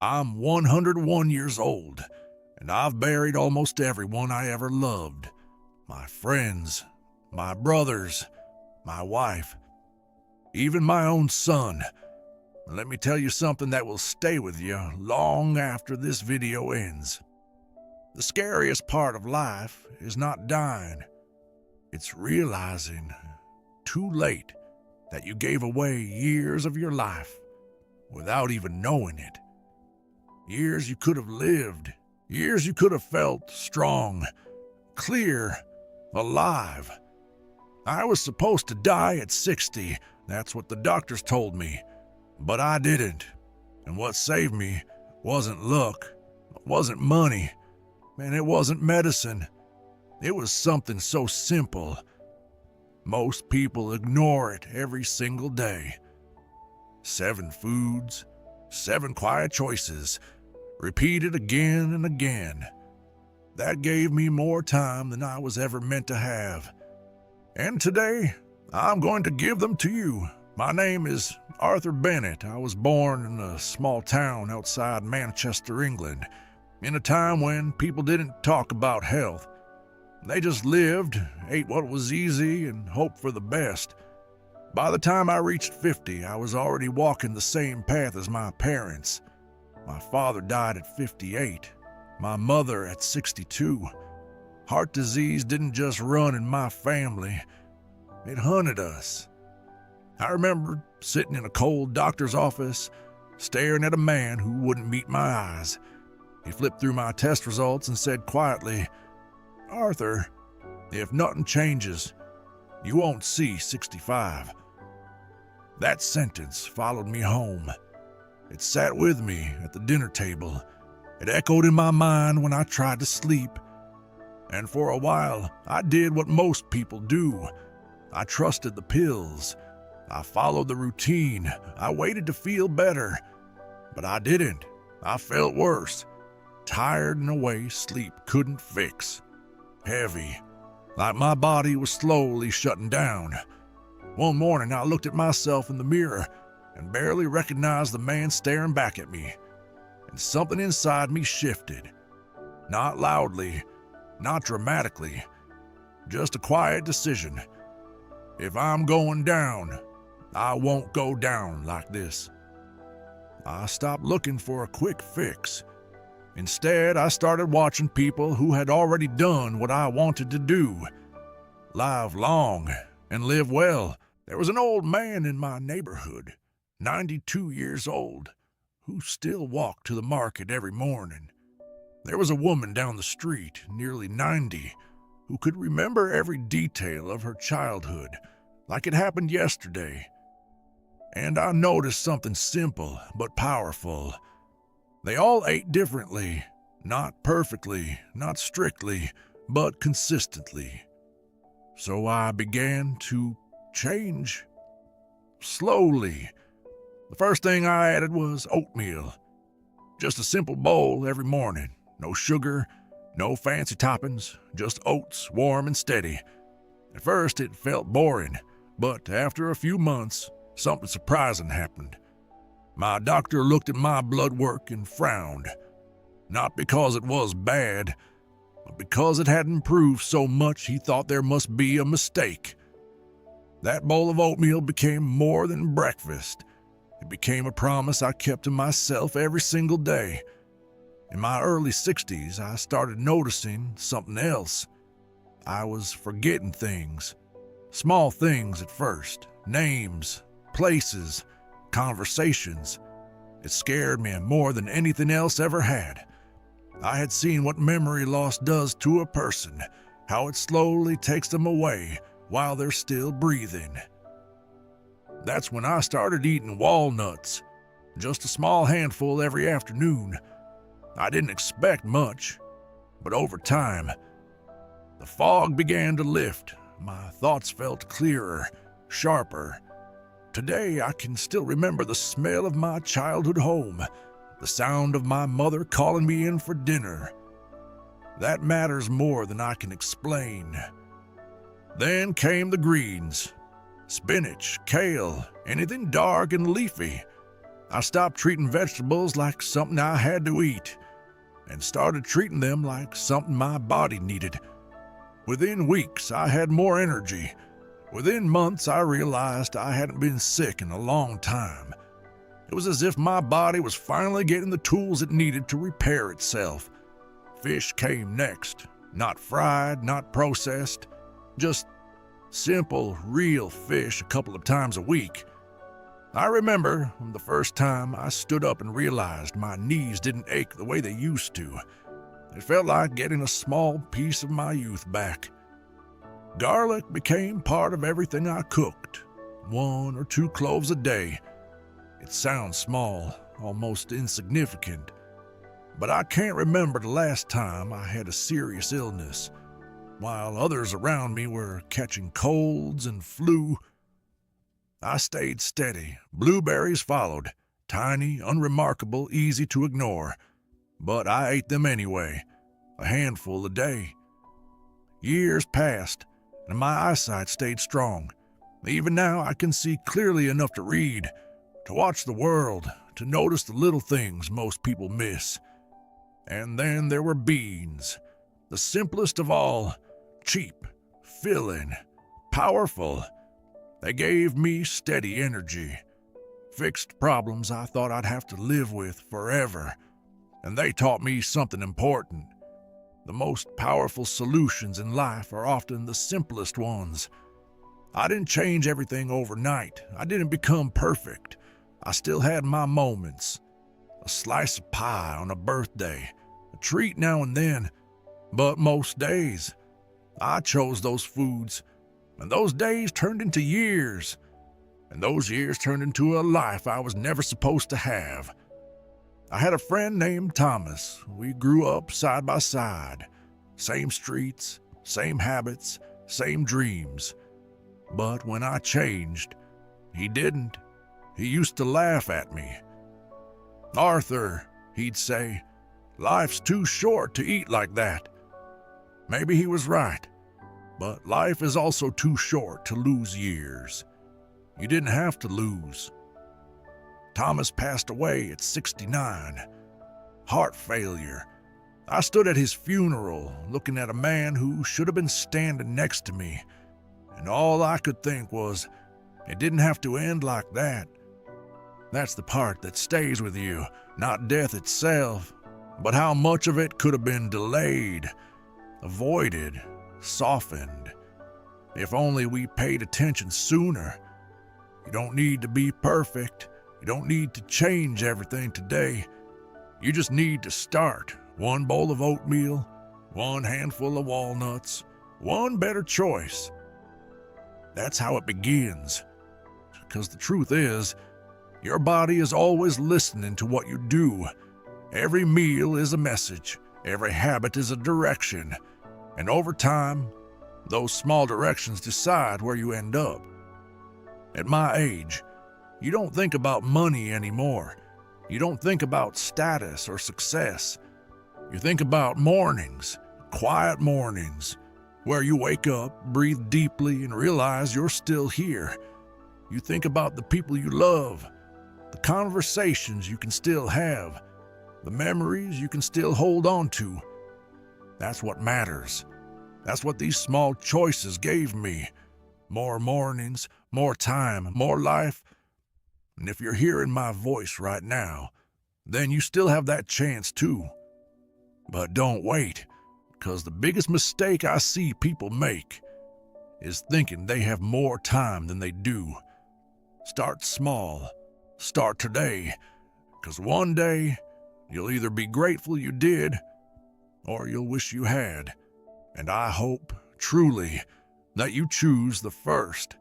I'm 101 years old, and I've buried almost everyone I ever loved. My friends, my brothers, my wife, even my own son. Let me tell you something that will stay with you long after this video ends. The scariest part of life is not dying. It's realizing, too late, that you gave away years of your life without even knowing it. Years you could have lived, years you could have felt strong, clear, alive. I was supposed to die at 60, that's what the doctors told me, but I didn't. And what saved me wasn't luck, wasn't money, and it wasn't medicine. It was something so simple. Most people ignore it every single day. 7 foods, 7 quiet choices, repeated again and again. That gave me more time than I was ever meant to have. And today, I'm going to give them to you. My name is Arthur Bennett. I was born in a small town outside Manchester, England, in a time when people didn't talk about health. They just lived, ate what was easy, and hoped for the best. By the time I reached 50, I was already walking the same path as my parents. My father died at 58, my mother at 62. Heart disease didn't just run in my family, it hunted us. I remember sitting in a cold doctor's office, staring at a man who wouldn't meet my eyes. He flipped through my test results and said quietly, "Arthur, if nothing changes, you won't see 65. That sentence followed me home. It sat with me at the dinner table. It echoed in my mind when I tried to sleep. And for a while, I did what most people do. I trusted the pills. I followed the routine. I waited to feel better. But I didn't. I felt worse. Tired in a way sleep couldn't fix. Heavy, like my body was slowly shutting down. One morning I looked at myself in the mirror and barely recognized the man staring back at me. And something inside me shifted. Not loudly, not dramatically, just a quiet decision. If I'm going down, I won't go down like this. I stopped looking for a quick fix. Instead, I started watching people who had already done what I wanted to do. Live long and live well. There was an old man in my neighborhood, 92 years old, who still walked to the market every morning. There was a woman down the street, nearly 90, who could remember every detail of her childhood, like it happened yesterday. And I noticed something simple but powerful. They all ate differently, not perfectly, not strictly, but consistently. So I began to change. Slowly. The first thing I added was oatmeal. Just a simple bowl every morning. No sugar, no fancy toppings, just oats, warm and steady. At first it felt boring, but after a few months, something surprising happened. My doctor looked at my blood work and frowned. Not because it was bad, but because it had improved so much he thought there must be a mistake. That bowl of oatmeal became more than breakfast. It became a promise I kept to myself every single day. In my early 60s, I started noticing something else. I was forgetting things. Small things at first. Names, places, conversations. It scared me more than anything else ever had. I had seen what memory loss does to a person, how it slowly takes them away while they're still breathing. That's when I started eating walnuts, just a small handful every afternoon. I didn't expect much, but over time, the fog began to lift. My thoughts felt clearer, sharper. Today, I can still remember the smell of my childhood home, the sound of my mother calling me in for dinner. That matters more than I can explain. Then came the greens. Spinach, kale, anything dark and leafy. I stopped treating vegetables like something I had to eat and started treating them like something my body needed. Within weeks, I had more energy. Within months, I realized I hadn't been sick in a long time. It was as if my body was finally getting the tools it needed to repair itself. Fish came next. Not fried, not processed. Just simple, real fish a couple of times a week. I remember the first time I stood up and realized my knees didn't ache the way they used to. It felt like getting a small piece of my youth back. Garlic became part of everything I cooked. 1 or 2 cloves a day. It sounds small, almost insignificant, but I can't remember the last time I had a serious illness. While others around me were catching colds and flu, I stayed steady. Blueberries followed, tiny, unremarkable, easy to ignore, but I ate them anyway, a handful a day. Years passed, and my eyesight stayed strong. Even now I can see clearly enough to read, to watch the world, to notice the little things most people miss. And then there were beans, the simplest of all, cheap, filling, powerful. They gave me steady energy, fixed problems I thought I'd have to live with forever, and they taught me something important. The most powerful solutions in life are often the simplest ones. I didn't change everything overnight. I didn't become perfect. I still had my moments. A slice of pie on a birthday, a treat now and then, but most days, I chose those foods. And those days turned into years. And those years turned into a life I was never supposed to have. I had a friend named Thomas. We grew up side by side. Same streets, same habits, same dreams. But when I changed, he didn't. He used to laugh at me. "Arthur," he'd say, "life's too short to eat like that." Maybe he was right. But life is also too short to lose years. You didn't have to lose. Thomas passed away at 69. Heart failure. I stood at his funeral, looking at a man who should have been standing next to me. And all I could think was, it didn't have to end like that. That's the part that stays with you, not death itself, but how much of it could have been delayed, avoided, softened. If only we paid attention sooner. You don't need to be perfect. You don't need to change everything today. You just need to start. 1 bowl of oatmeal, 1 handful of walnuts, 1 better choice. That's how it begins. Because the truth is, your body is always listening to what you do. Every meal is a message. Every habit is a direction. And over time, those small directions decide where you end up. At my age, you don't think about money anymore. You don't think about status or success. You think about mornings, quiet mornings, where you wake up, breathe deeply, and realize you're still here. You think about the people you love, the conversations you can still have, the memories you can still hold on to. That's what matters. That's what these small choices gave me. More mornings, more time, more life. And if you're hearing my voice right now, then you still have that chance too. But don't wait, because the biggest mistake I see people make is thinking they have more time than they do. Start small. Start today, because one day you'll either be grateful you did or you'll wish you had. And I hope, truly, that you choose the first.